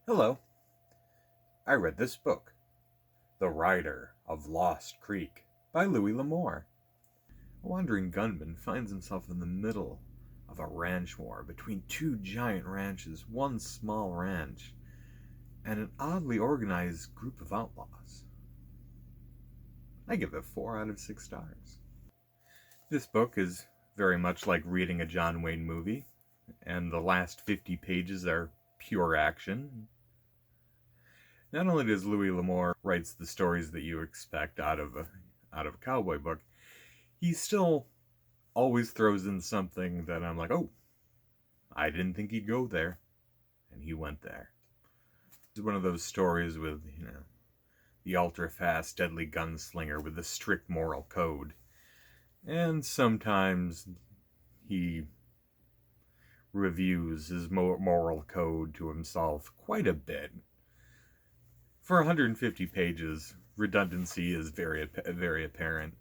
Hello. I read this book, The Rider of Lost Creek by Louis L'Amour. A wandering gunman finds himself in the middle of a ranch war between two giant ranches, one small ranch, and an oddly organized group of outlaws. I give it 4 out of 6 stars. This book is very much like reading a John Wayne movie, and the last 50 pages are pure action. Not only does Louis L'Amour writes the stories that you expect out of a cowboy book, he still always throws in something that I'm like, oh, I didn't think he'd go there, and he went there. It's one of those stories with, the ultra-fast, deadly gunslinger with a strict moral code. And sometimes he reviews his moral code to himself quite a bit. For 150 pages, redundancy is very apparent.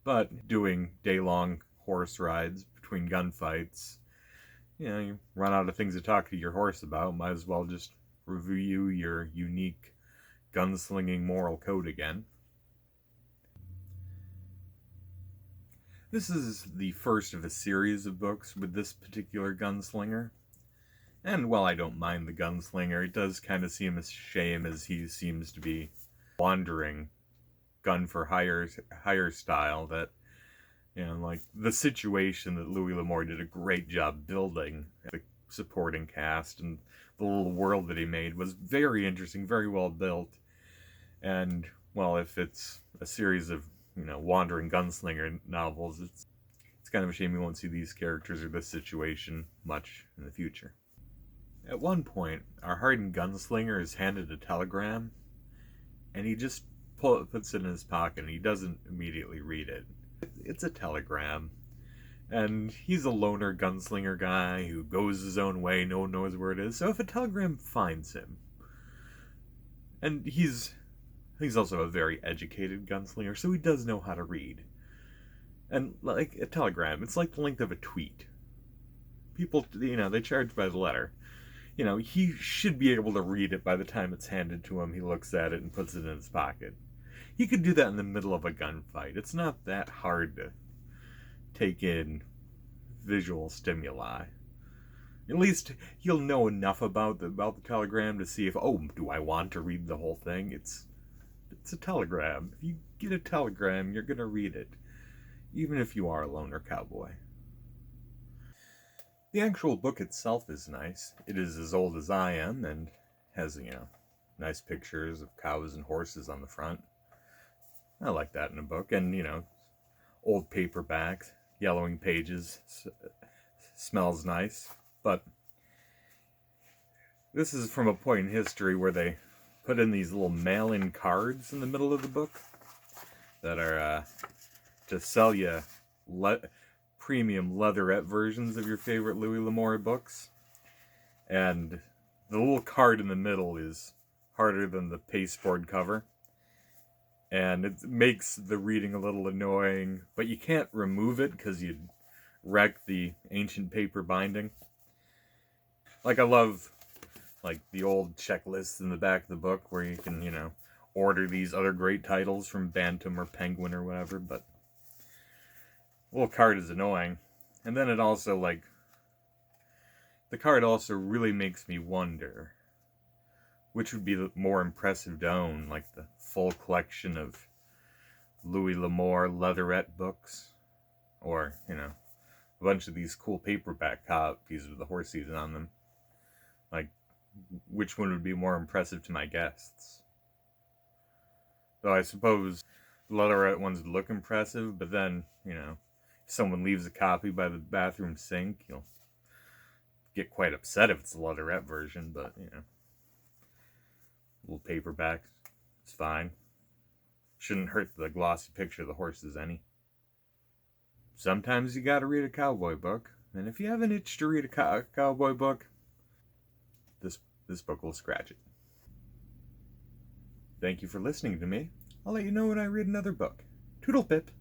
But doing day-long horse rides between gunfights, you run out of things to talk to your horse about. Might as well just review your unique gunslinging moral code again. This is the first of a series of books with this particular gunslinger. And while I don't mind the gunslinger, it does kind of seem a shame as he seems to be wandering gun for hire style, that like the situation that Louis L'Amour did a great job building, the supporting cast and the little world that he made was very interesting, very well built. And well, if it's a series of wandering gunslinger novels, it's kind of a shame you won't see these characters or this situation much in the future. At one point, our hardened gunslinger is handed a telegram, and he just puts it in his pocket, and he doesn't immediately read it. It's a telegram, and he's a loner gunslinger guy who goes his own way, no one knows where it is, so if a telegram finds him, and he's also a very educated gunslinger, so he does know how to read. And like a telegram, it's like the length of a tweet. People, they charge by the letter. He should be able to read it by the time it's handed to him. He looks at it and puts it in his pocket. He could do that in the middle of a gunfight. It's not that hard to take in visual stimuli. At least he'll know enough about the telegram to see if, do I want to read the whole thing? It's a telegram. If you get a telegram, you're going to read it, even if you are a loner cowboy. The actual book itself is nice. It is as old as I am and has, nice pictures of cows and horses on the front. I like that in a book. And, old paperbacks, yellowing pages, smells nice. But this is from a point in history where they put in these little mail-in cards in the middle of the book that are to sell you premium leatherette versions of your favorite Louis L'Amour books. And the little card in the middle is harder than the pasteboard cover. And it makes the reading a little annoying, but you can't remove it because you'd wreck the ancient paper binding. Like, I love the old checklists in the back of the book where you can, order these other great titles from Bantam or Penguin or whatever, but the little card is annoying. And then it also, the card also really makes me wonder which would be the more impressive to own, like the full collection of Louis L'Amour leatherette books, or, a bunch of these cool paperback copies with the horse season on them. Like, which one would be more impressive to my guests? Though I suppose the leatherette ones would look impressive, but then, if someone leaves a copy by the bathroom sink, you'll get quite upset if it's the leatherette version, but, little paperback, it's fine. Shouldn't hurt the glossy picture of the horses any. Sometimes you gotta read a cowboy book, and if you have an itch to read a cowboy book, this book will scratch it. Thank you for listening to me. I'll let you know when I read another book. Toodle pip.